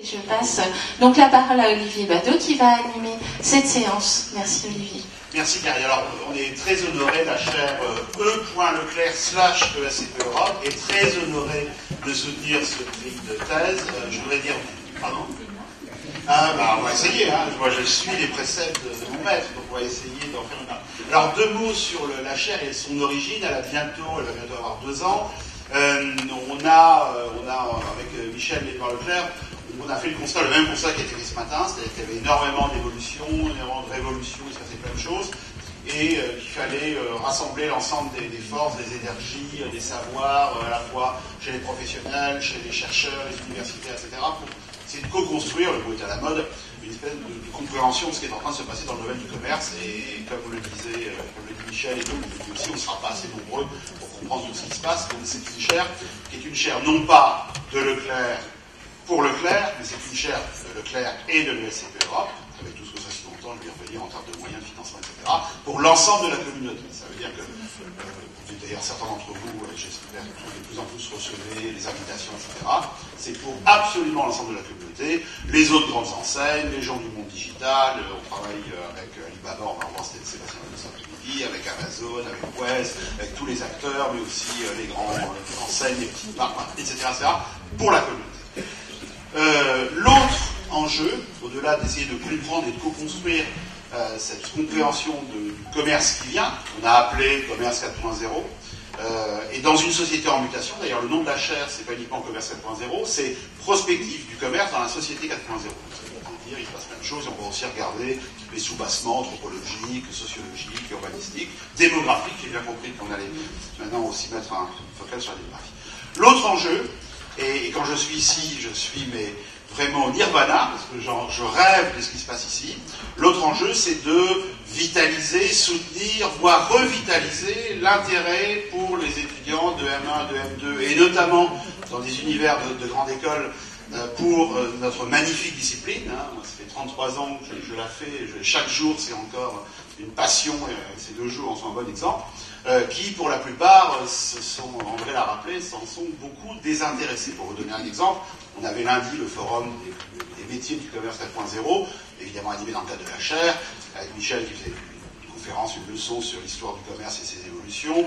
Je passe donc la parole à Olivier Badeau qui va animer cette séance. Merci Olivier. Merci Carrie. Alors on est très honoré, la chaire E.Leclerc/ESCP Europe est très honoré de soutenir ce prix de thèse. Je voudrais dire, pardon. On va essayer, hein. Moi je suis les préceptes de mon maître, donc on va essayer d'en faire une. Alors 2 mots sur la chaire et son origine. Elle va bientôt avoir 2 ans. On a avec Michel et Edouard Leclerc, on a fait le même constat qui a été fait ce matin, c'est-à-dire qu'il y avait énormément d'évolutions, énormément de révolutions, il se passait plein de choses, et qu'il fallait rassembler l'ensemble des forces, des énergies, des savoirs, à la fois chez les professionnels, chez les chercheurs, les universitaires, etc., pour essayer de co-construire, le mot est à la mode, une espèce de compréhension de ce qui est en train de se passer dans le domaine du commerce, et comme le disait Michel, et comme le dit aussi, on ne sera pas assez nombreux pour comprendre tout ce qui se passe, donc c'est une chaire qui est une chaire non pas de Leclerc pour Leclerc, mais c'est une chaire de Leclerc et de l'ESCP Europe, avec tout ce que ça sous-entend, je vais revenir en termes de moyens de financement, etc., pour l'ensemble de la communauté. Ça veut dire que, d'ailleurs, certains d'entre vous, j'espère que de plus en plus recevez les invitations, etc., c'est pour absolument l'ensemble de la communauté, les autres grandes enseignes, les gens du monde digital, on travaille avec Alibaba, on va voir Sébastien cet après-midi, avec Amazon, avec West, avec tous les acteurs, mais aussi les grandes enseignes, les petites marques, etc., pour la communauté. L'autre enjeu, au-delà d'essayer de comprendre et de co-construire cette compréhension du commerce qui vient, qu'on a appelé commerce 4.0, et dans une société en mutation, d'ailleurs le nom de la chaire, c'est pas uniquement commerce 4.0, c'est prospective du commerce dans la société 4.0. Il se passe plein de choses, et on va aussi regarder les sous-bassements anthropologiques, sociologiques, urbanistiques, démographiques, j'ai bien compris qu'on allait maintenant aussi mettre un focal sur la démographie. L'autre enjeu, et quand je suis ici, je suis vraiment au nirvana, parce que je rêve de ce qui se passe ici. L'autre enjeu, c'est de vitaliser, soutenir, voire revitaliser l'intérêt pour les étudiants de M1, de M2, et notamment dans des univers de grande école, pour notre magnifique discipline. Moi, ça fait 33 ans que je la fais, chaque jour c'est encore une passion, et ces 2 jours en sont un bon exemple, qui pour la plupart, André l'a rappelé, s'en sont beaucoup désintéressés. Pour vous donner un exemple, on avait lundi le forum des métiers du commerce 4.0, évidemment animé dans le cadre de la chaire, avec Michel qui faisait une conférence, une leçon sur l'histoire du commerce et ses évolutions,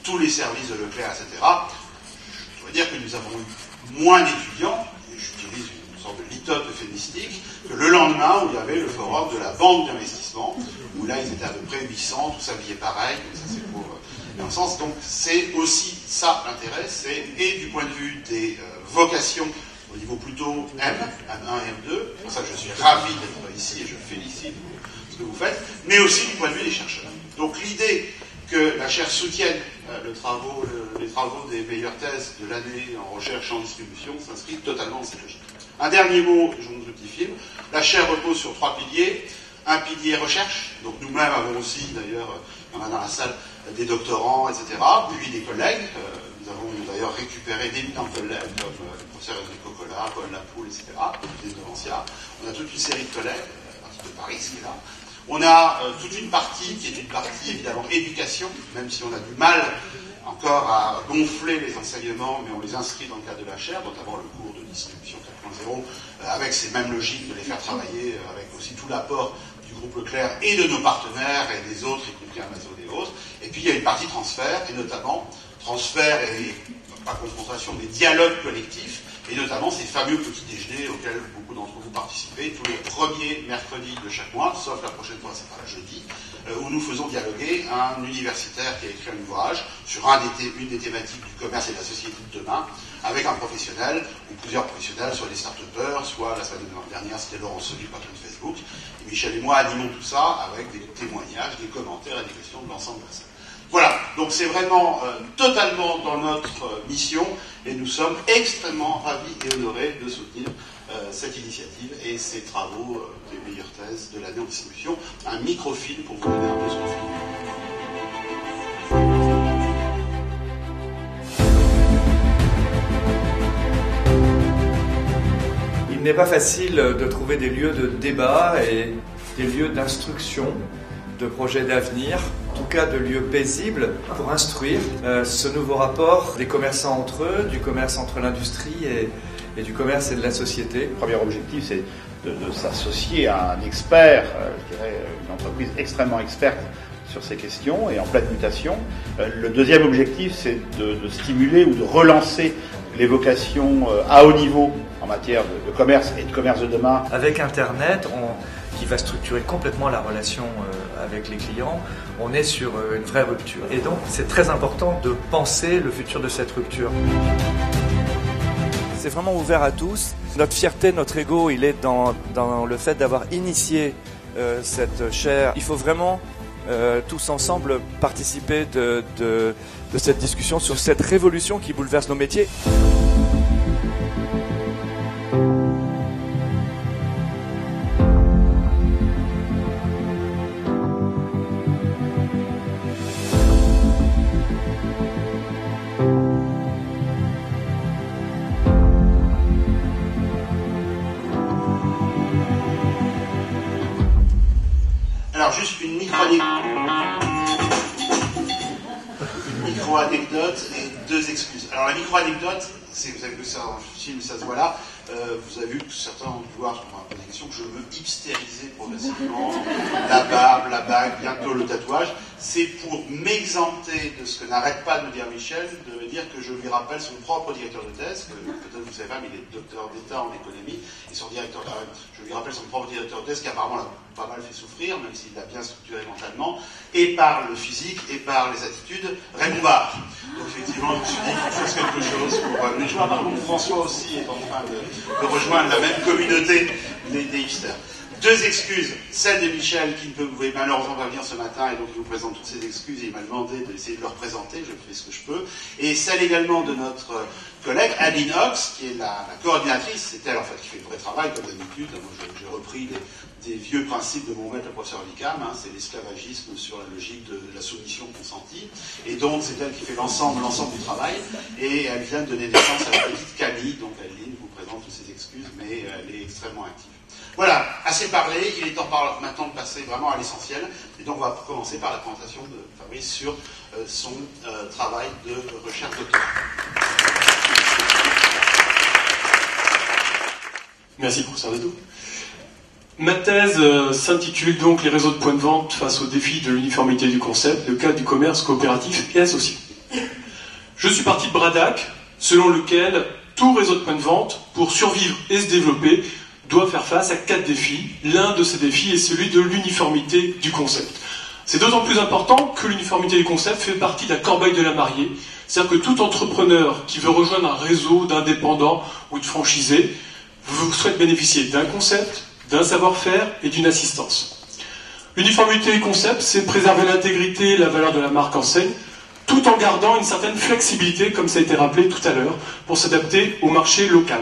tous les services de Leclerc, etc. Je dois dire que nous avons eu moins d'étudiants, et j'utilise une sorte de litote féministique, que le lendemain où il y avait le forum de la banque d'investissement, où là ils étaient à peu près 800, tous habillés pareil, donc ça c'est pour dans le sens. Donc c'est aussi ça l'intérêt, c'est et du point de vue des vocations au niveau plutôt M1 et M2, c'est pour ça que je suis ravi d'être ici et je félicite ce que vous faites, mais aussi du point de vue des chercheurs. Donc l'idée que la chaire soutienne les travaux des meilleures thèses de l'année en recherche et en distribution s'inscrit totalement dans cette logique. Un dernier mot, je vous montre le petit film. La chaire repose sur 3 piliers. Un pilier recherche, donc nous-mêmes avons aussi, d'ailleurs, on a dans la salle des doctorants, etc., puis des collègues. Nous avons d'ailleurs récupéré d'éminents collègues, comme le professeur Enrico Cola, Paul Lapoule, etc., des Devancia. On a toute une série de collègues, à partir de Paris, qui est là. On a toute une partie qui est une partie, évidemment, éducation, même si on a du mal encore à gonfler les enseignements, mais on les inscrit dans le cadre de la chaire, notamment le cours de distribution 4.0, avec ces mêmes logiques de les faire travailler, avec aussi tout l'apport du groupe Leclerc et de nos partenaires et des autres, y compris Amazon et autres. Et puis il y a une partie transfert, et notamment transfert et pas confrontation, mais dialogue collectif, et notamment ces fameux petits déjeuners auxquels beaucoup d'entre vous participez tous les premiers mercredis de chaque mois, sauf la prochaine fois, c'est pas la jeudi, où nous faisons dialoguer un universitaire qui a écrit un ouvrage sur une des thématiques du commerce et de la société de demain, avec un professionnel ou plusieurs professionnels, soit des start-upers, soit la semaine dernière c'était Laurent Soli, le patron de Facebook, et Michel et moi animons tout ça avec des témoignages, des commentaires et des questions de l'ensemble de la salle. Voilà, donc c'est vraiment totalement dans notre mission, et nous sommes extrêmement ravis et honorés de soutenir cette initiative et ces travaux des meilleures thèses de l'année en distribution. Un microfilm pour vous donner un peu ce qu'on fait. Il n'est pas facile de trouver des lieux de débat et des lieux d'instruction, de projets d'avenir, en tout cas de lieux paisibles pour instruire ce nouveau rapport des commerçants entre eux, du commerce entre l'industrie et du commerce et de la société. Le premier objectif, c'est de s'associer à un expert, je dirais une entreprise extrêmement experte sur ces questions et en pleine mutation. Le deuxième objectif, c'est de stimuler ou de relancer les vocations à haut niveau en matière de commerce et de commerce de demain. Avec Internet, qui va structurer complètement la relation avec les clients, on est sur une vraie rupture. Et donc, c'est très important de penser le futur de cette rupture. C'est vraiment ouvert à tous. Notre fierté, notre ego, il est dans le fait d'avoir initié cette chaire. Il faut vraiment tous ensemble participer de cette discussion sur cette révolution qui bouleverse nos métiers. Alors juste une micro-anecdote et deux excuses. Alors la micro-anecdote, vous avez vu ça dans le film, ça se voit là. Vous avez vu que certains ont dû voir, je me pose la question, que je veux hipstériser progressivement la barbe, la bague, bientôt le tatouage. C'est pour m'exempter de ce que n'arrête pas de me dire Michel, de me dire que je lui rappelle son propre directeur de thèse, que peut-être vous ne savez pas, mais il est docteur d'État en économie, et son directeur, je lui rappelle son propre directeur de thèse, qui apparemment l'a pas mal fait souffrir, même s'il l'a bien structuré mentalement, et par le physique, et par les attitudes, Raymond Barre. Donc effectivement, je me suis dit qu'il fasse quelque chose pour... Mais je vois par contre François aussi est en train de rejoindre la même communauté des hipsters. Deux excuses, celle de Michel qui ne pouvait malheureusement pas venir ce matin et donc je vous présente toutes ces excuses et il m'a demandé d'essayer de le représenter, je fais ce que je peux. Et celle également de notre collègue Aline Ox qui est la coordinatrice, c'est elle en fait qui fait le vrai travail comme d'habitude. Moi j'ai repris des vieux principes de mon maître le professeur Vicam, c'est l'esclavagisme sur la logique de la soumission consentie. Et donc c'est elle qui fait l'ensemble du travail et elle vient de donner naissance à la petite Camille, donc Aline vous présente toutes ses excuses mais elle est extrêmement active. Voilà, assez parlé, il est temps maintenant de passer vraiment à l'essentiel. Et donc on va commencer par la présentation de Fabrice sur son travail de recherche doctorat. Merci professeur Nadeau. Ma thèse s'intitule donc Les réseaux de points de vente face au défi de l'uniformité du concept, le cas du commerce coopératif et associé. Je suis parti de Braddock, selon lequel tout réseau de points de vente, pour survivre et se développer, doit faire face à 4 défis. L'un de ces défis est celui de l'uniformité du concept. C'est d'autant plus important que l'uniformité du concept fait partie de la corbeille de la mariée. C'est-à-dire que tout entrepreneur qui veut rejoindre un réseau d'indépendants ou de franchisés vous souhaite bénéficier d'un concept, d'un savoir-faire et d'une assistance. L'uniformité du concept, c'est préserver l'intégrité et la valeur de la marque enseigne, tout en gardant une certaine flexibilité, comme ça a été rappelé tout à l'heure, pour s'adapter au marché local.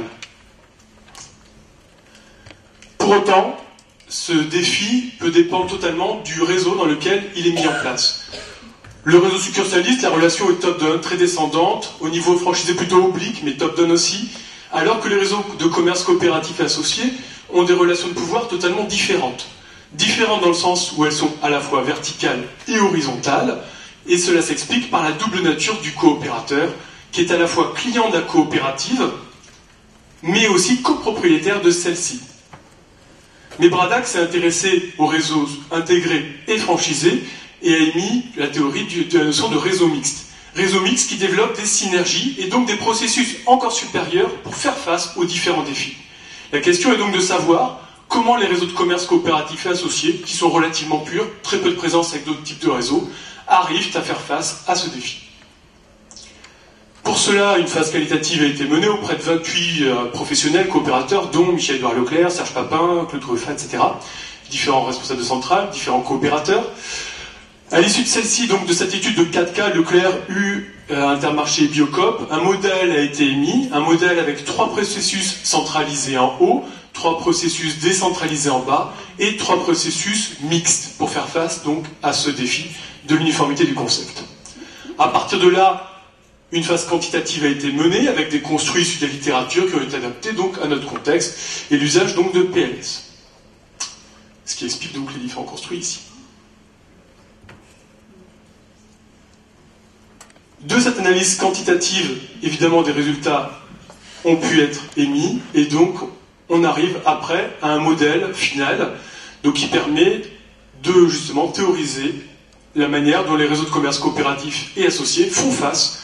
Pour autant, ce défi peut dépendre totalement du réseau dans lequel il est mis en place. Le réseau succursaliste, la relation est top-down, très descendante, au niveau franchisé plutôt oblique, mais top-down aussi, alors que les réseaux de commerce coopératif et associés ont des relations de pouvoir totalement différentes. Différentes dans le sens où elles sont à la fois verticales et horizontales, et cela s'explique par la double nature du coopérateur, qui est à la fois client de la coopérative, mais aussi copropriétaire de celle-ci. Mais Braddock s'est intéressé aux réseaux intégrés et franchisés et a émis la théorie de la notion de réseau mixte. Réseau mixte qui développe des synergies et donc des processus encore supérieurs pour faire face aux différents défis. La question est donc de savoir comment les réseaux de commerce coopératifs et associés, qui sont relativement purs, très peu de présence avec d'autres types de réseaux, arrivent à faire face à ce défi. Pour cela, une phase qualitative a été menée auprès de 28 professionnels coopérateurs, dont Michel-Édouard Leclerc, Serge Papin, Claude Ruffat, etc. Différents responsables de centrales, différents coopérateurs. À l'issue de celle-ci, donc de cette étude de 4 cas, Leclerc eut Intermarché et Biocop, un modèle a été émis, un modèle avec 3 processus centralisés en haut, 3 processus décentralisés en bas, et 3 processus mixtes pour faire face donc à ce défi de l'uniformité du concept. À partir de là, une phase quantitative a été menée avec des construits issus de la littérature qui ont été adaptés donc à notre contexte et l'usage donc de PLS. Ce qui explique donc les différents construits ici. De cette analyse quantitative, évidemment des résultats ont pu être émis, et donc on arrive après à un modèle final donc, qui permet de justement théoriser la manière dont les réseaux de commerce coopératifs et associés font face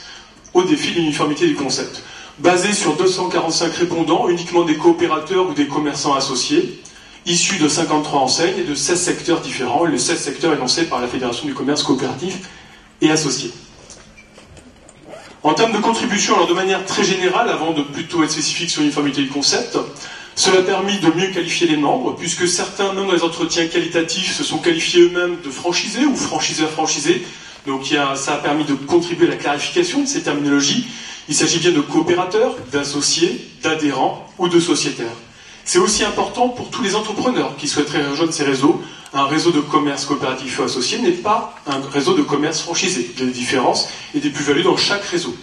au défi de l'uniformité du concept. Basé sur 245 répondants, uniquement des coopérateurs ou des commerçants associés, issus de 53 enseignes et de 16 secteurs différents, les 16 secteurs énoncés par la Fédération du commerce coopératif et associé. En termes de contribution, alors de manière très générale, avant de plutôt être spécifique sur l'uniformité du concept, cela a permis de mieux qualifier les membres, puisque certains, même dans les entretiens qualitatifs, se sont qualifiés eux-mêmes de franchisés ou franchiseurs-franchisés. Donc ça a permis de contribuer à la clarification de ces terminologies. Il s'agit bien de coopérateurs, d'associés, d'adhérents ou de sociétaires. C'est aussi important pour tous les entrepreneurs qui souhaiteraient rejoindre ces réseaux. Un réseau de commerce coopératif ou associé n'est pas un réseau de commerce franchisé. Il y a des différences et des plus-values dans chaque réseau.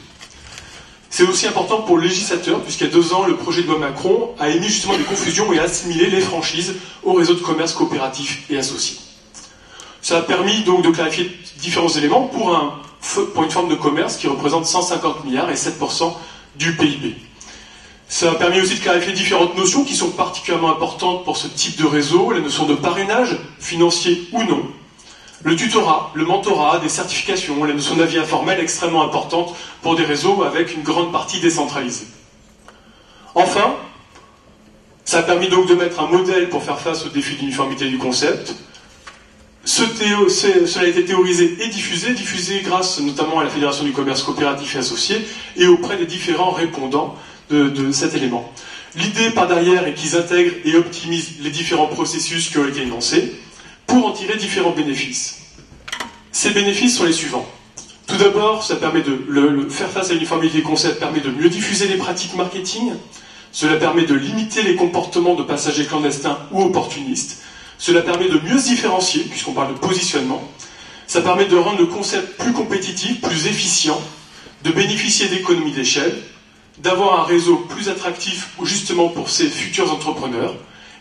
C'est aussi important pour le législateur, puisqu'il y a 2 ans, le projet de loi Macron a émis justement des confusions et a assimilé les franchises au réseau de commerce coopératif et associé. Ça a permis donc de clarifier différents éléments pour une forme de commerce qui représente 150 milliards et 7% du PIB. Ça a permis aussi de clarifier différentes notions qui sont particulièrement importantes pour ce type de réseau, la notion de parrainage, financier ou non, le tutorat, le mentorat, des certifications, la notion d'avis informel extrêmement importante pour des réseaux avec une grande partie décentralisée. Enfin, ça a permis donc de mettre un modèle pour faire face au défi d'uniformité du concept. Cela a été théorisé et diffusé grâce notamment à la Fédération du commerce coopératif et associé et auprès des différents répondants de cet élément. L'idée par derrière est qu'ils intègrent et optimisent les différents processus qui ont été énoncés pour en tirer différents bénéfices. Ces bénéfices sont les suivants. Tout d'abord, ça permet de faire face à l'uniformité des concepts permet de mieux diffuser les pratiques marketing. Cela permet de limiter les comportements de passagers clandestins ou opportunistes. Cela permet de mieux se différencier, puisqu'on parle de positionnement. Ça permet de rendre le concept plus compétitif, plus efficient, de bénéficier d'économies d'échelle, d'avoir un réseau plus attractif justement pour ces futurs entrepreneurs,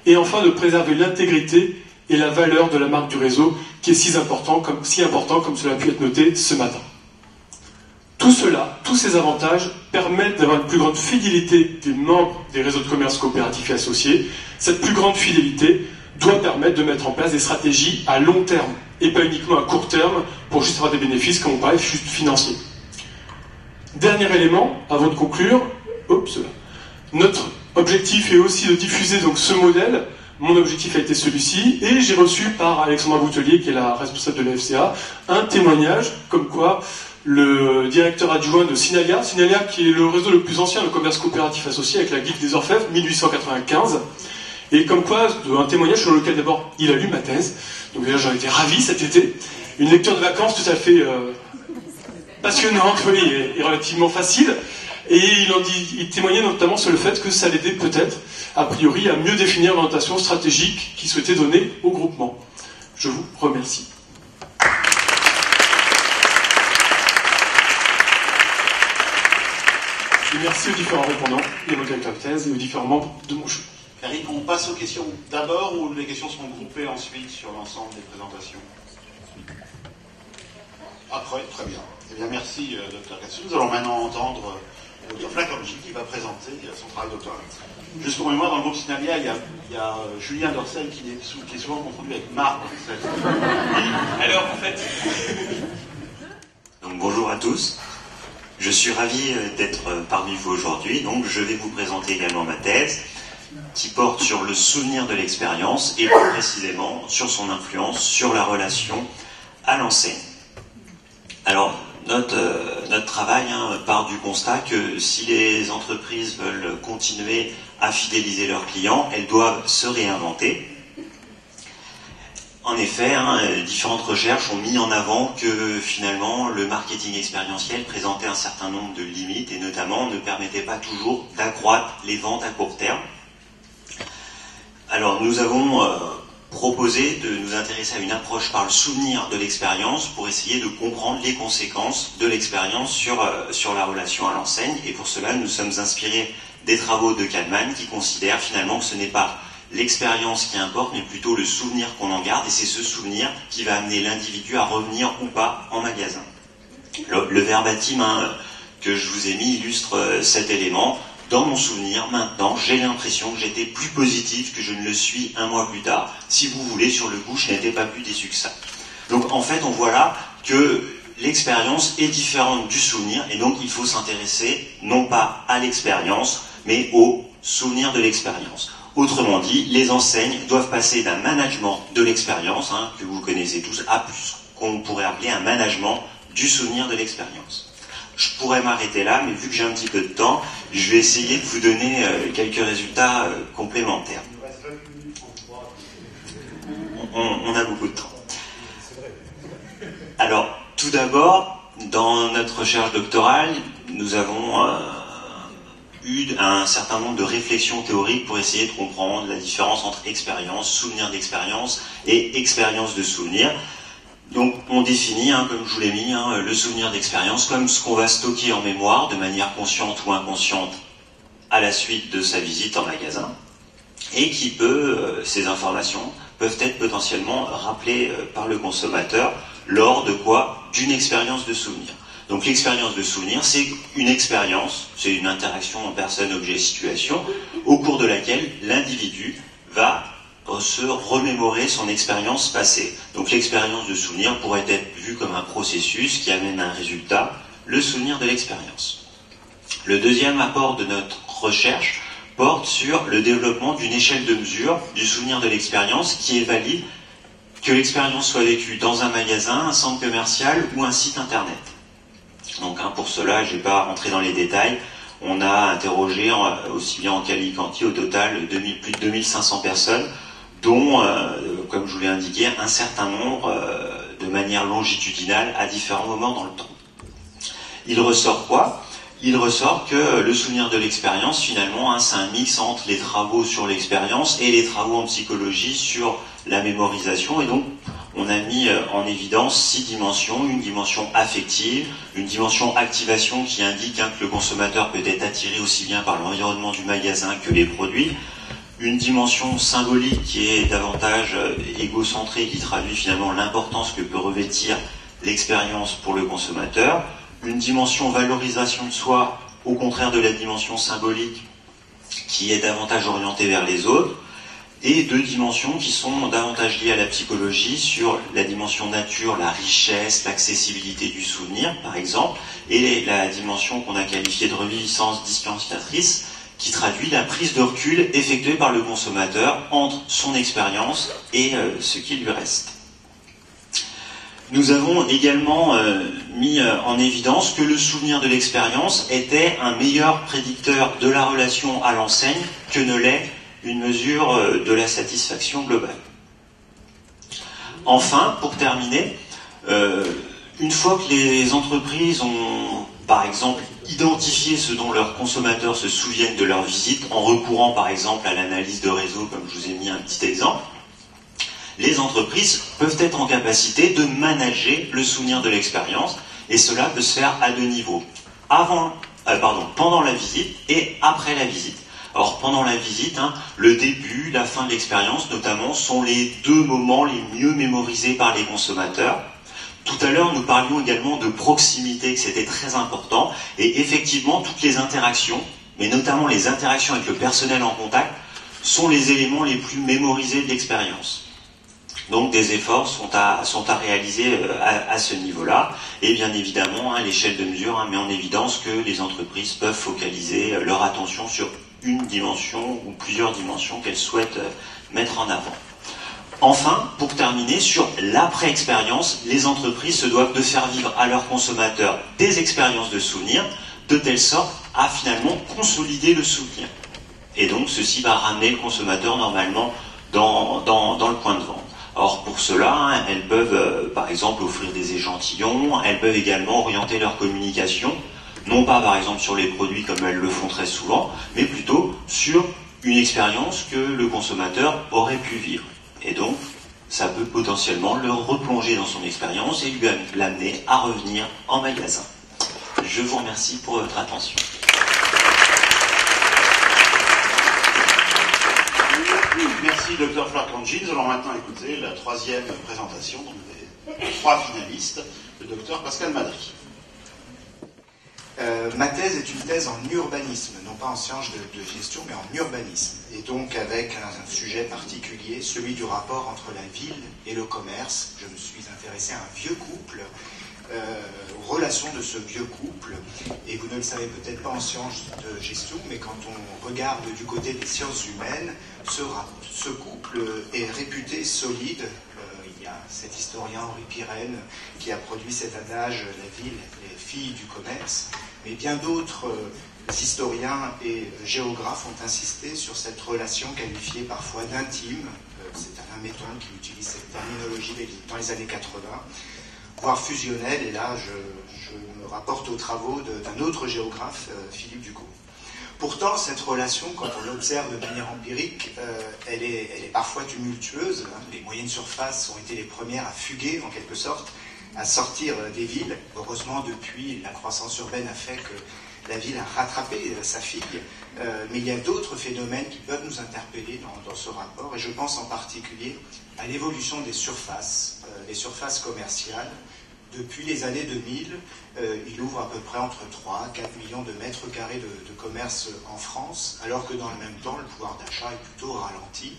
et enfin de préserver l'intégrité et la valeur de la marque du réseau, qui est si important comme cela a pu être noté ce matin. Tout cela, tous ces avantages permettent d'avoir une plus grande fidélité des membres des réseaux de commerce coopératifs et associés. Cette plus grande fidélité doit permettre de mettre en place des stratégies à long terme, et pas uniquement à court terme, pour juste avoir des bénéfices, comme on parlait, juste financiers. Dernier élément, avant de conclure, notre objectif est aussi de diffuser donc ce modèle. Mon objectif a été celui-ci, et j'ai reçu par Alexandra Boutelier, qui est la responsable de la FCA, un témoignage comme quoi le directeur adjoint de Sinalia, qui est le réseau le plus ancien de commerce coopératif associé avec la Guilde des Orfèvres, 1895, et comme quoi, un témoignage sur lequel d'abord il a lu ma thèse, donc déjà j'en étais ravi cet été, une lecture de vacances tout à fait passionnante, oui, et relativement facile. Et il témoignait notamment sur le fait que ça l'aidait peut-être, a priori, à mieux définir l'orientation stratégique qu'il souhaitait donner au groupement. Je vous remercie. Et merci aux différents répondants, et aux directeurs de thèse, et aux différents membres de mon jury. Eric, on passe aux questions d'abord, ou les questions seront groupées ensuite sur l'ensemble des présentations? Après, très bien. Eh bien, merci, Dr. Katsu. Nous allons maintenant entendre Dr. Flakanji qui va présenter son travail doctoral. Juste pour mémoire, dans le groupe Sinalia, il y a Julien Dorcel qui est souvent confondu avec Marc Dorcel. Alors, en fait... Donc, bonjour à tous. Je suis ravi d'être parmi vous aujourd'hui. Donc, je vais vous présenter également ma thèse qui porte sur le souvenir de l'expérience et plus précisément sur son influence sur la relation à l'enseigne. Alors, notre travail part du constat que si les entreprises veulent continuer à fidéliser leurs clients, elles doivent se réinventer. En effet, différentes recherches ont mis en avant que finalement le marketing expérientiel présentait un certain nombre de limites et notamment ne permettait pas toujours d'accroître les ventes à court terme. Alors nous avons proposé de nous intéresser à une approche par le souvenir de l'expérience pour essayer de comprendre les conséquences de l'expérience sur la relation à l'enseigne. Et pour cela, nous sommes inspirés des travaux de Kahneman qui considèrent finalement que ce n'est pas l'expérience qui importe, mais plutôt le souvenir qu'on en garde. Et c'est ce souvenir qui va amener l'individu à revenir ou pas en magasin. Le verbatim que je vous ai mis illustre cet élément. dans mon souvenir, maintenant, j'ai l'impression que j'étais plus positif que je ne le suis un mois plus tard. Si vous voulez, sur le coup, je n'étais pas plus déçu que ça. Donc en fait, on voit là que l'expérience est différente du souvenir, et donc il faut s'intéresser non pas à l'expérience, mais au souvenir de l'expérience. Autrement dit, les enseignes doivent passer d'un management de l'expérience, que vous connaissez tous, à plus qu'on pourrait appeler un management du souvenir de l'expérience. Je pourrais m'arrêter là, mais vu que j'ai un petit peu de temps, je vais essayer de vous donner quelques résultats complémentaires. On a beaucoup de temps. Alors, tout d'abord, dans notre recherche doctorale, nous avons eu un certain nombre de réflexions théoriques pour essayer de comprendre la différence entre expérience, souvenir d'expérience et expérience de souvenir. Donc on définit, comme je vous l'ai mis, le souvenir d'expérience comme ce qu'on va stocker en mémoire de manière consciente ou inconsciente à la suite de sa visite en magasin, et qui ces informations peuvent être potentiellement rappelées par le consommateur lors de quoi? D'une expérience de souvenir. Donc l'expérience de souvenir, c'est une expérience, c'est une interaction en personne, objet, situation, au cours de laquelle l'individu va se remémorer son expérience passée. Donc l'expérience de souvenir pourrait être vue comme un processus qui amène à un résultat, le souvenir de l'expérience. Le deuxième apport de notre recherche porte sur le développement d'une échelle de mesure du souvenir de l'expérience qui est valide que l'expérience soit vécue dans un magasin, un centre commercial ou un site internet. Donc pour cela, je ne vais pas rentrer dans les détails, on a interrogé aussi bien en quali qu'anti au total plus de 2500 personnes, dont, comme je vous l'ai indiqué, un certain nombre de manière longitudinale à différents moments dans le temps. Il ressort quoi? Il ressort que le souvenir de l'expérience, finalement, c'est un mix entre les travaux sur l'expérience et les travaux en psychologie sur la mémorisation. Et donc, on a mis en évidence 6 dimensions. Une dimension affective, une dimension activation qui indique que le consommateur peut être attiré aussi bien par l'environnement du magasin que les produits. Une dimension symbolique qui est davantage égocentrée, qui traduit finalement l'importance que peut revêtir l'expérience pour le consommateur. Une dimension valorisation de soi, au contraire de la dimension symbolique, qui est davantage orientée vers les autres. Et 2 dimensions qui sont davantage liées à la psychologie, sur la dimension nature, la richesse, l'accessibilité du souvenir, par exemple, et la dimension qu'on a qualifiée de reviviscence distanciatrice, qui traduit la prise de recul effectuée par le consommateur entre son expérience et ce qui lui reste. Nous avons également mis en évidence que le souvenir de l'expérience était un meilleur prédicteur de la relation à l'enseigne que ne l'est une mesure de la satisfaction globale. Enfin, pour terminer, une fois que les entreprises ont, par exemple, identifié ce dont leurs consommateurs se souviennent de leur visite, en recourant par exemple à l'analyse de réseau, comme je vous ai mis un petit exemple, les entreprises peuvent être en capacité de manager le souvenir de l'expérience, et cela peut se faire à 2 niveaux. Pendant la visite et après la visite. Alors pendant la visite, le début, la fin de l'expérience notamment, sont les 2 moments les mieux mémorisés par les consommateurs. Tout à l'heure, nous parlions également de proximité, que c'était très important, et effectivement, toutes les interactions, mais notamment les interactions avec le personnel en contact, sont les éléments les plus mémorisés de l'expérience. Donc des efforts sont à réaliser à ce niveau-là, et bien évidemment, l'échelle de mesure met en évidence que les entreprises peuvent focaliser leur attention sur une dimension ou plusieurs dimensions qu'elles souhaitent mettre en avant. Enfin, pour terminer, sur l'après-expérience, les entreprises se doivent de faire vivre à leurs consommateurs des expériences de souvenirs, de telle sorte à finalement consolider le souvenir. Et donc, ceci va ramener le consommateur normalement dans le point de vente. Or, pour cela, elles peuvent, par exemple, offrir des échantillons, elles peuvent également orienter leur communication, non pas, par exemple, sur les produits comme elles le font très souvent, mais plutôt sur une expérience que le consommateur aurait pu vivre. Et donc, ça peut potentiellement le replonger dans son expérience et lui l'amener à revenir en magasin. Je vous remercie pour votre attention. Merci, Dr Florent-Jeans. Nous allons maintenant écouter la 3e présentation des 3 finalistes, le Dr Pascal Madry. Ma thèse est une thèse en urbanisme, non pas en sciences de gestion, mais en urbanisme. Et donc avec un sujet particulier, celui du rapport entre la ville et le commerce. Je me suis intéressé à un vieux couple, aux relations de ce vieux couple. Et vous ne le savez peut-être pas en sciences de gestion, mais quand on regarde du côté des sciences humaines, ce couple est réputé solide. Il y a cet historien Henri Pirenne qui a produit cet adage « la ville, les filles du commerce », mais bien d'autres historiens et géographes ont insisté sur cette relation qualifiée parfois d'intime. C'est Alain Metton qui utilise cette terminologie dans les années 80, voire fusionnelle, et là je me rapporte aux travaux d'un autre géographe, Philippe Ducos. Pourtant, cette relation, quand on l'observe de manière empirique, elle est parfois tumultueuse. Les moyennes surfaces ont été les premières à fuguer, en quelque sorte, à sortir des villes. Heureusement, depuis, la croissance urbaine a fait que la ville a rattrapé sa fille. Mais il y a d'autres phénomènes qui peuvent nous interpeller dans ce rapport. Et je pense en particulier à l'évolution des surfaces commerciales. Depuis les années 2000, il ouvre à peu près entre 3 à 4 millions de mètres carrés de commerce en France, alors que dans le même temps, le pouvoir d'achat est plutôt ralenti.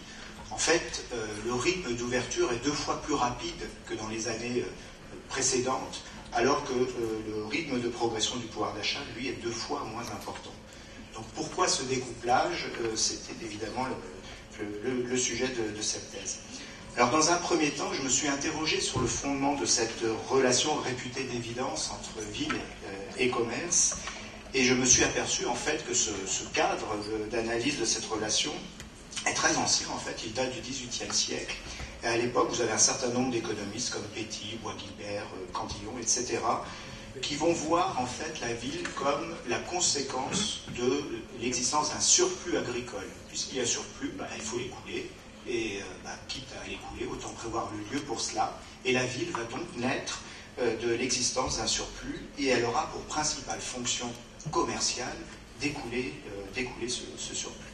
En fait, le rythme d'ouverture est 2 fois plus rapide que dans les années précédentes, alors que le rythme de progression du pouvoir d'achat, lui, est 2 fois moins important. Donc pourquoi ce découplage? C'était évidemment le sujet de cette thèse. Alors dans un premier temps, je me suis interrogé sur le fondement de cette relation réputée d'évidence entre ville et commerce, et je me suis aperçu en fait que ce cadre d'analyse de cette relation est très ancien. En fait, il date du XVIIIe siècle. Et à l'époque, vous avez un certain nombre d'économistes comme Péty, Bois-Guilbert, Cantillon, etc., qui vont voir en fait la ville comme la conséquence de l'existence d'un surplus agricole. Puisqu'il y a surplus, il faut l'écouler. Et quitte à l'écouler, autant prévoir le lieu pour cela. Et la ville va donc naître de l'existence d'un surplus, et elle aura pour principale fonction commerciale d'écouler ce surplus.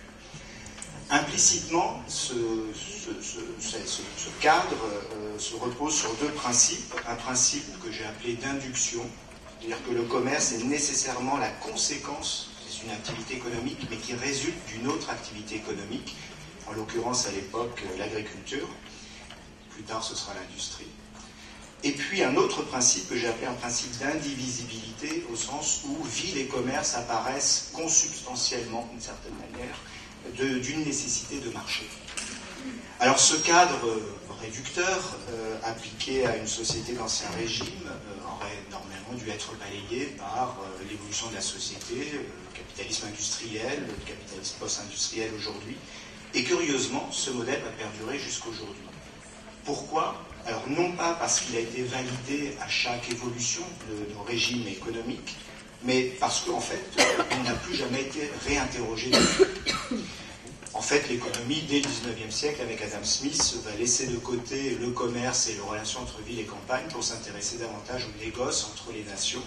Implicitement, ce cadre se repose sur 2 principes. Un principe que j'ai appelé d'induction, c'est-à-dire que le commerce est nécessairement la conséquence d'une activité économique, mais qui résulte d'une autre activité économique, en l'occurrence à l'époque l'agriculture, plus tard ce sera l'industrie. Et puis un autre principe que j'ai appelé un principe d'indivisibilité, au sens où ville et commerce apparaissent consubstantiellement, d'une certaine manière, d'une nécessité de marché. Alors ce cadre réducteur, appliqué à une société d'ancien régime, aurait normalement dû être balayé par l'évolution de la société, le capitalisme industriel, le capitalisme post-industriel aujourd'hui. Et curieusement, ce modèle va perdurer jusqu'aujourd'hui. Pourquoi? Alors non pas parce qu'il a été validé à chaque évolution de nos régimes économiques, mais parce qu'en fait, il n'a plus jamais été réinterrogé. En fait, l'économie, dès le XIXe siècle, avec Adam Smith, va laisser de côté le commerce et les relations entre ville et campagne pour s'intéresser davantage au négoce entre les nations.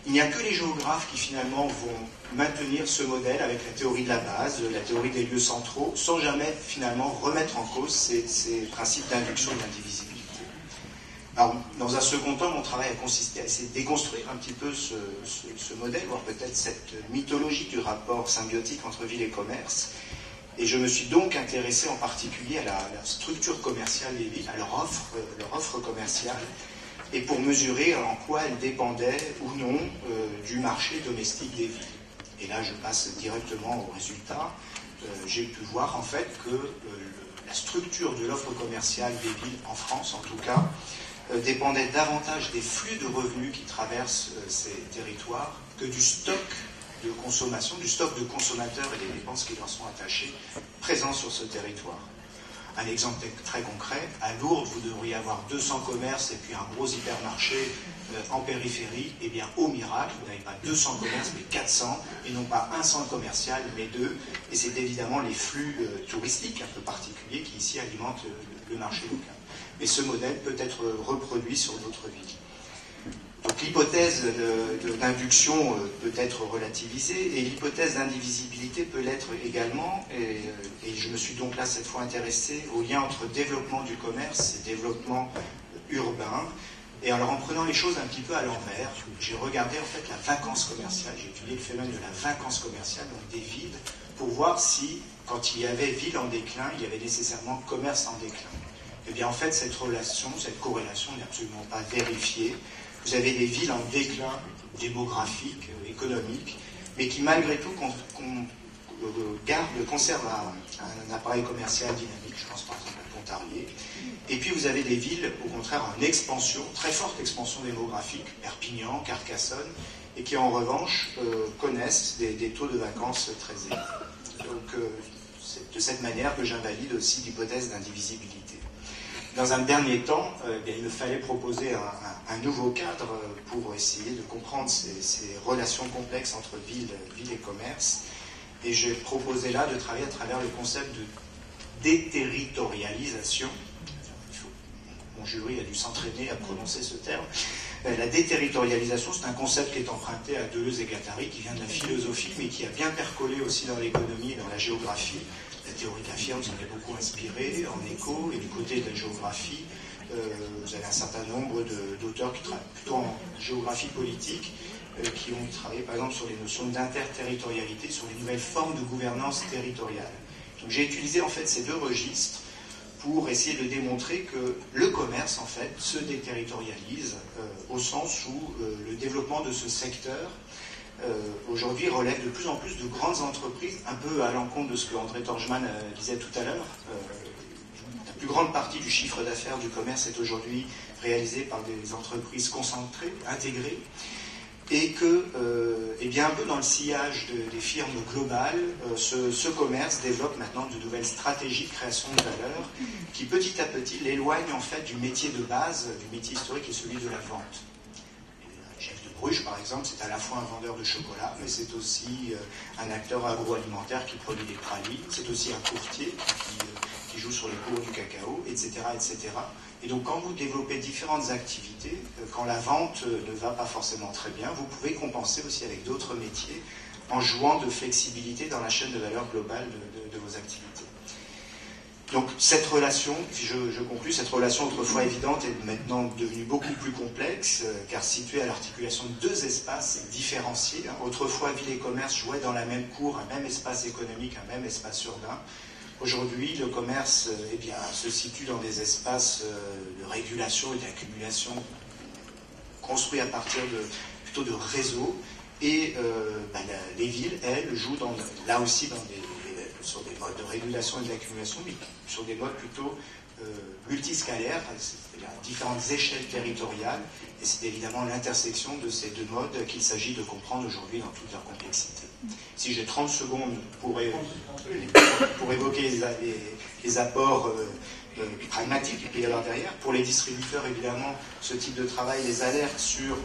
Il n'y a que les géographes qui finalement vont maintenir ce modèle avec la théorie de la base, la théorie des lieux centraux, sans jamais finalement remettre en cause ces principes d'induction et d'indivisibilité. Alors, dans un second temps, mon travail a consisté à essayer de déconstruire un petit peu ce modèle, voire peut-être cette mythologie du rapport symbiotique entre ville et commerce. Et je me suis donc intéressé en particulier à la structure commerciale des villes, à leur offre commerciale, et pour mesurer en quoi elles dépendaient ou non du marché domestique des villes. Et là, je passe directement au résultat. J'ai pu voir en fait que la structure de l'offre commerciale des villes, en France en tout cas, dépendait davantage des flux de revenus qui traversent ces territoires que du stock de consommation, du stock de consommateurs et des dépenses qui leur sont attachées, présents sur ce territoire. Un exemple très concret, à Lourdes, vous devriez avoir 200 commerces et puis un gros hypermarché en périphérie. Eh bien, au miracle, vous n'avez pas 200 commerces, mais 400, et non pas un centre commercial, mais 2. Et c'est évidemment les flux touristiques un peu particuliers qui ici alimentent le marché local. Mais ce modèle peut être reproduit sur d'autres villes. Donc l'hypothèse d'induction peut être relativisée et l'hypothèse d'indivisibilité peut l'être également. Et je me suis donc là cette fois intéressé au lien entre développement du commerce et développement urbain. Et alors en prenant les choses un petit peu à l'envers, j'ai regardé en fait la vacance commerciale, j'ai étudié le phénomène de la vacance commerciale, donc des villes, pour voir si, quand il y avait ville en déclin, il y avait nécessairement commerce en déclin. Eh bien en fait, cette relation, cette corrélation n'est absolument pas vérifiée. Vous avez des villes en déclin démographique, économique, mais qui malgré tout conservent un appareil commercial dynamique, je pense par exemple à Pontarlier. Et puis vous avez des villes, au contraire, en expansion, très forte expansion démographique, Perpignan, Carcassonne, et qui en revanche connaissent des taux de vacances très élevés. Donc c'est de cette manière que j'invalide aussi l'hypothèse d'indivisibilité. Dans un dernier temps, il me fallait proposer un nouveau cadre pour essayer de comprendre ces relations complexes entre ville et commerce. Et j'ai proposé là de travailler à travers le concept de déterritorialisation. Mon jury a dû s'entraîner à prononcer ce terme. La déterritorialisation, c'est un concept qui est emprunté à Deleuze et Guattari, qui vient de la philosophie, mais qui a bien percolé aussi dans l'économie et dans la géographie. La théorie de la firme s'en est beaucoup inspirée, en écho, et du côté de la géographie, vous avez un certain nombre d'auteurs qui travaillent plutôt en géographie politique, qui ont travaillé par exemple sur les notions d'interterritorialité, sur les nouvelles formes de gouvernance territoriale. Donc j'ai utilisé en fait ces deux registres pour essayer de démontrer que le commerce en fait se déterritorialise au sens où le développement de ce secteur aujourd'hui relève de plus en plus de grandes entreprises, un peu à l'encontre de ce que André Torgmann disait tout à l'heure. La plus grande partie du chiffre d'affaires du commerce est aujourd'hui réalisée par des entreprises concentrées, intégrées, et que, un peu dans le sillage des firmes globales, ce commerce développe maintenant de nouvelles stratégies de création de valeur qui petit à petit l'éloignent en fait du métier de base, du métier historique qui est celui de la vente. Jeff de Bruges, par exemple, c'est à la fois un vendeur de chocolat, mais c'est aussi un acteur agroalimentaire qui produit des pralines, c'est aussi un courtier qui joue sur les cours du cacao, etc., etc. Et donc quand vous développez différentes activités, quand la vente ne va pas forcément très bien, vous pouvez compenser aussi avec d'autres métiers en jouant de flexibilité dans la chaîne de valeur globale de vos activités. Donc cette relation, je conclus, cette relation autrefois évidente est maintenant devenue beaucoup plus complexe, car située à l'articulation de deux espaces différenciés. Autrefois, ville et commerce jouaient dans la même cour, un même espace économique, un même espace urbain. Aujourd'hui, le commerce se situe dans des espaces de régulation et d'accumulation construits à partir plutôt de réseaux. Et les villes, elles, jouent là aussi sur des modes de régulation et d'accumulation, mais sur des modes plutôt multiscalaires, c'est-à-dire à différentes échelles territoriales. Et c'est évidemment l'intersection de ces deux modes qu'il s'agit de comprendre aujourd'hui dans toute leur complexité. Si j'ai 30 secondes pour évoquer les apports pragmatiques qu'il peut y avoir derrière, pour les distributeurs, évidemment, ce type de travail les alerte sur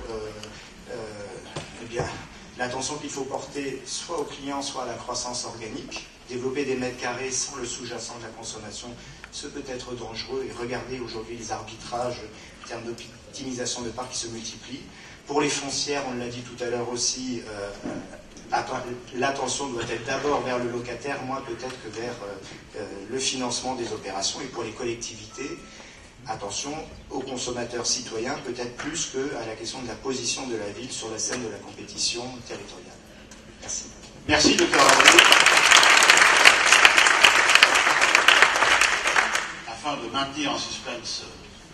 l'attention qu'il faut porter soit aux clients, soit à la croissance organique. Développer des mètres carrés sans le sous-jacent de la consommation, ce peut être dangereux. Et regardez aujourd'hui les arbitrages en termes d'optimisation de parcs qui se multiplient. Pour les foncières, on l'a dit tout à l'heure aussi, l'attention doit être d'abord vers le locataire, moins peut-être que vers le financement des opérations. Et pour les collectivités, attention aux consommateurs citoyens, peut-être plus qu'à la question de la position de la ville sur la scène de la compétition territoriale. Merci. Merci, Dr. Labrie. Afin de maintenir un suspense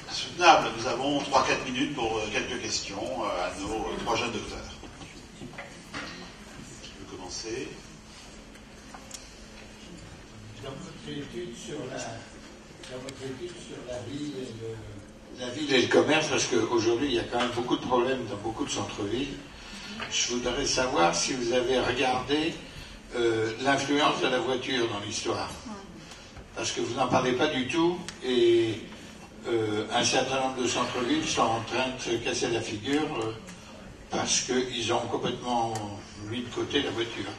soutenable, nous avons 3-4 minutes pour quelques questions à nos 3 jeunes docteurs. Dans votre étude sur la ville et le commerce, parce qu'aujourd'hui il y a quand même beaucoup de problèmes dans beaucoup de centres-villes, je voudrais savoir si vous avez regardé l'influence de la voiture dans l'histoire. Parce que vous n'en parlez pas du tout, et un certain nombre de centres-villes sont en train de se casser la figure parce qu'ils ont complètement mis de côté la voiture.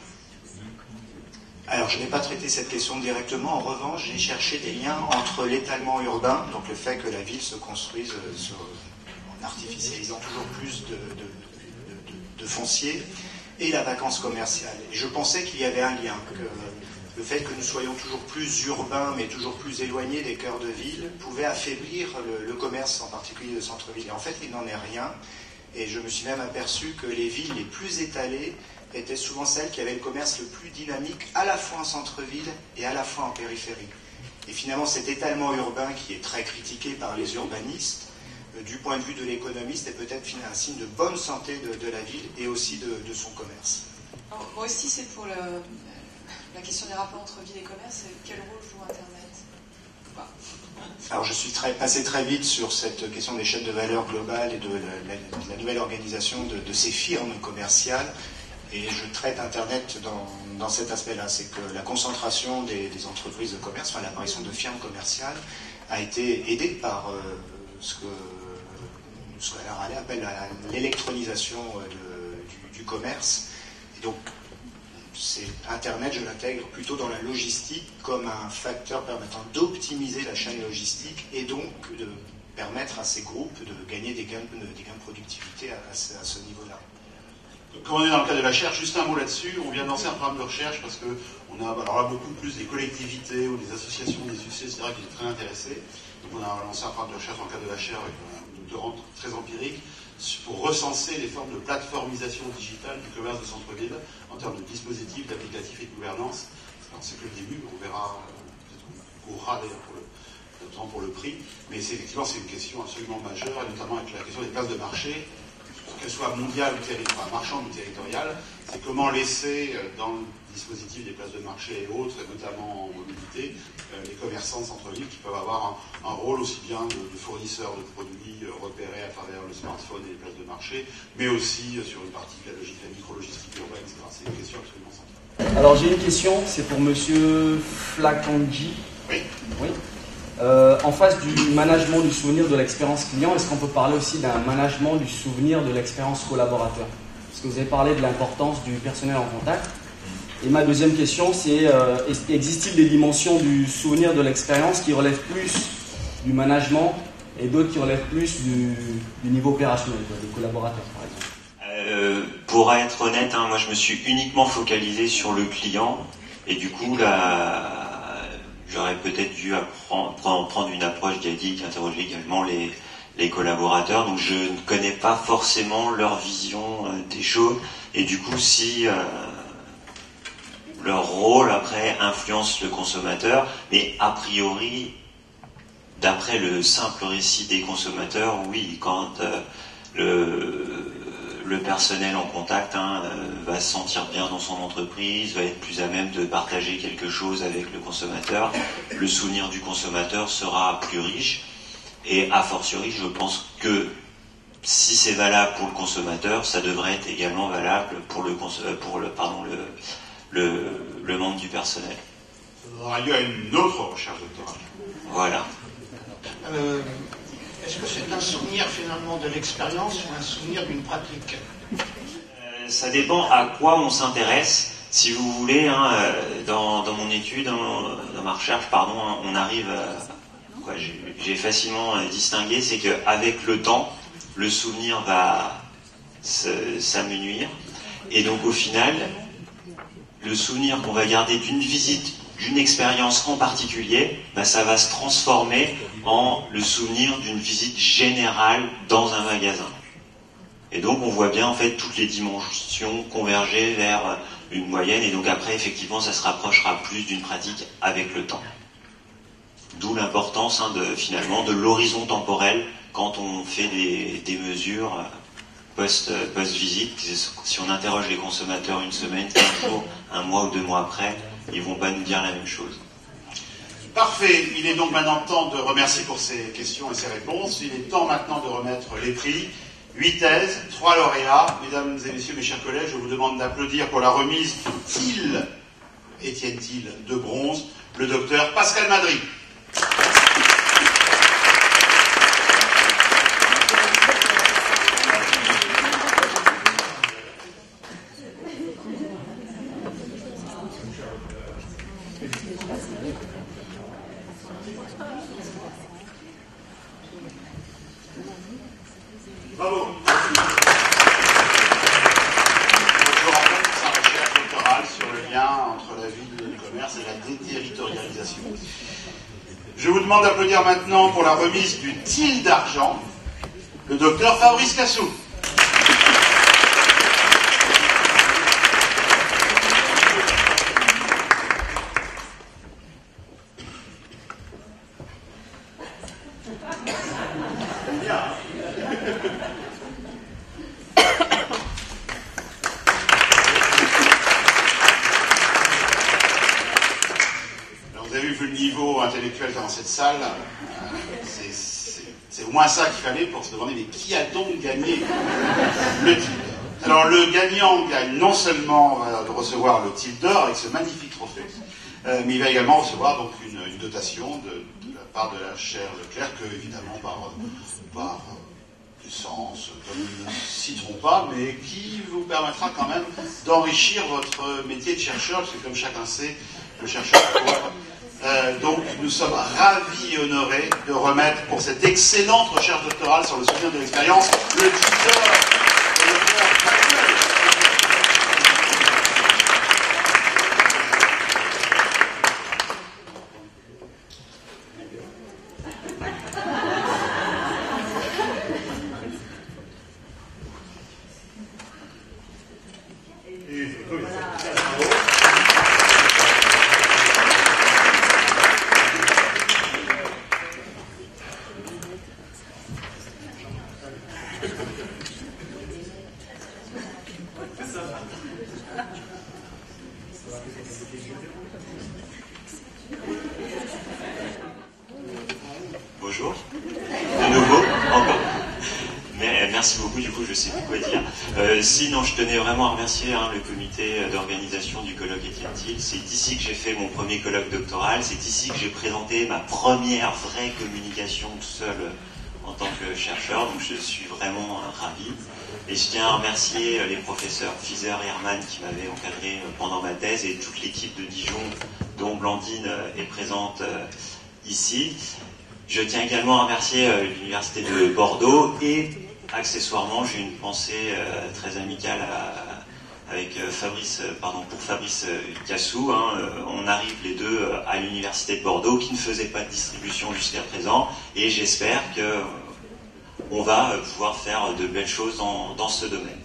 Alors, je n'ai pas traité cette question directement. En revanche, j'ai cherché des liens entre l'étalement urbain, donc le fait que la ville se construise en artificialisant toujours plus de foncier, et la vacance commerciale. Et je pensais qu'il y avait un lien, que le fait que nous soyons toujours plus urbains, mais toujours plus éloignés des cœurs de ville, pouvait affaiblir le commerce, en particulier de centre-ville. Et en fait, il n'en est rien. Et je me suis même aperçu que les villes les plus étalées étaient souvent celles qui avaient le commerce le plus dynamique, à la fois en centre-ville et à la fois en périphérie. Et finalement, cet étalement urbain qui est très critiqué par les urbanistes, du point de vue de l'économiste, est peut-être un signe de bonne santé de la ville et aussi de son commerce. Alors, moi aussi, c'est pour la question des rapports entre ville et commerce. Quel rôle joue Internet? Alors, je suis passé très vite sur cette question des chaînes de valeur globale et de la nouvelle organisation de ces firmes commerciales. Et je traite Internet dans cet aspect-là. C'est que la concentration des entreprises de commerce, enfin l'apparition de firmes commerciales, a été aidée par ce qu'Alain appelle l'électronisation du commerce. Et donc, Internet, je l'intègre plutôt dans la logistique comme un facteur permettant d'optimiser la chaîne logistique et donc de permettre à ces groupes de gagner des gains de productivité à ce niveau-là. Comme on est dans le cas de la recherche, juste un mot là-dessus, on vient de lancer un programme de recherche parce qu'on a alors là, beaucoup plus des collectivités ou des associations, des UC, etc. qui étaient très intéressés. Donc on a lancé un programme de recherche dans le cadre de la chaire avec un doctorant très empirique pour recenser les formes de plateformisation digitale du commerce de centre-ville en termes de dispositifs, d'applicatifs et de gouvernance. Alors c'est que le début, on verra, peut-être qu'on courra d'ailleurs notamment pour le prix, mais effectivement c'est une question absolument majeure, et notamment avec la question des places de marché, qu'elles soient mondiales ou marchandes ou territoriales, c'est comment laisser dans le dispositif des places de marché et autres, et notamment en mobilité, les commerçants de centre-ville qui peuvent avoir un rôle aussi bien de fournisseurs de produits repérés à travers le smartphone et les places de marché, mais aussi sur une partie de la micro-logistique urbaine, etc. C'est une question absolument centrale. Alors j'ai une question, c'est pour Monsieur Flakanji. Oui. Oui. En face du management du souvenir de l'expérience client, est-ce qu'on peut parler aussi d'un management du souvenir de l'expérience collaborateur? Parce que vous avez parlé de l'importance du personnel en contact. Et ma deuxième question, c'est existe-t-il des dimensions du souvenir de l'expérience qui relèvent plus du management et d'autres qui relèvent plus du niveau opérationnel, des collaborateurs par exemple? Pour être honnête, moi je me suis uniquement focalisé sur le client et du coup j'aurais peut-être dû prendre une approche dialectique, interroger également les collaborateurs. Donc je ne connais pas forcément leur vision des choses et du coup si leur rôle après influence le consommateur, mais a priori, d'après le simple récit des consommateurs, oui, quand le personnel en contact va se sentir bien dans son entreprise, va être plus à même de partager quelque chose avec le consommateur, le souvenir du consommateur sera plus riche, et a fortiori, je pense que si c'est valable pour le consommateur, ça devrait être également valable pour le membre du personnel. Ça donnera lieu à une autre recherche doctorale. Voilà. Est-ce que c'est un souvenir finalement de l'expérience ou un souvenir d'une pratique? Ça dépend à quoi on s'intéresse. Si vous voulez, dans mon étude, dans ma recherche, on arrive à... j'ai facilement distingué, c'est qu'avec le temps, le souvenir va s'amenuire. Et donc au final, le souvenir qu'on va garder d'une visite, d'une expérience en particulier, ça va se transformer en le souvenir d'une visite générale dans un magasin. Et donc on voit bien en fait toutes les dimensions converger vers une moyenne, et donc après effectivement ça se rapprochera plus d'une pratique avec le temps. D'où l'importance finalement de l'horizon temporel quand on fait des mesures post-visite. Si on interroge les consommateurs une semaine, 15 jours, un mois ou 2 mois après, ils ne vont pas nous dire la même chose. Parfait. Il est donc maintenant temps de remercier pour ces questions et ces réponses. Il est temps maintenant de remettre les prix. 8 thèses, 3 lauréats. Mesdames et messieurs, mes chers collègues, je vous demande d'applaudir pour la remise du Étienne Thiel de bronze, le docteur Pascal Madry. Bravo. Je vous rappelle sa recherche doctorale sur le lien entre la ville et le commerce et la déterritorialisation. Je vous demande d'applaudir maintenant pour la remise du TIL d'argent, le docteur Fabrice Cassou. Intellectuel dans cette salle, c'est au moins ça qu'il fallait pour se demander mais qui a donc gagné le TIL d'or. Alors le gagnant gagne non seulement de recevoir le TIL d'or avec ce magnifique trophée, mais il va également recevoir donc une dotation de la part de la chaire Leclerc que évidemment par essence, comme ils ne citeront pas, mais qui vous permettra quand même d'enrichir votre métier de chercheur, parce que comme chacun sait, le chercheur donc nous sommes ravis et honorés de remettre pour cette excellente recherche doctorale sur le souvenir de l'expérience le TIL d'or et le docteur Pagnol. Bonjour, de nouveau, encore. Mais merci beaucoup, du coup je sais plus quoi dire. Sinon, je tenais vraiment à remercier le comité d'organisation du colloque Étienne Thiel. C'est ici que j'ai fait mon premier colloque doctoral, c'est ici que j'ai présenté ma première vraie communication tout seul en tant que chercheur, donc je suis vraiment ravi. Et je tiens à remercier les professeurs Fizer et Herman qui m'avaient encadré pendant ma thèse et toute l'équipe de Dijon dont Blandine est présente ici. Je tiens également à remercier l'Université de Bordeaux et accessoirement j'ai une pensée très amicale pour Fabrice Cassou. On arrive les deux à l'Université de Bordeaux qui ne faisait pas de distribution jusqu'à présent et j'espère qu'on va pouvoir faire de belles choses dans ce domaine.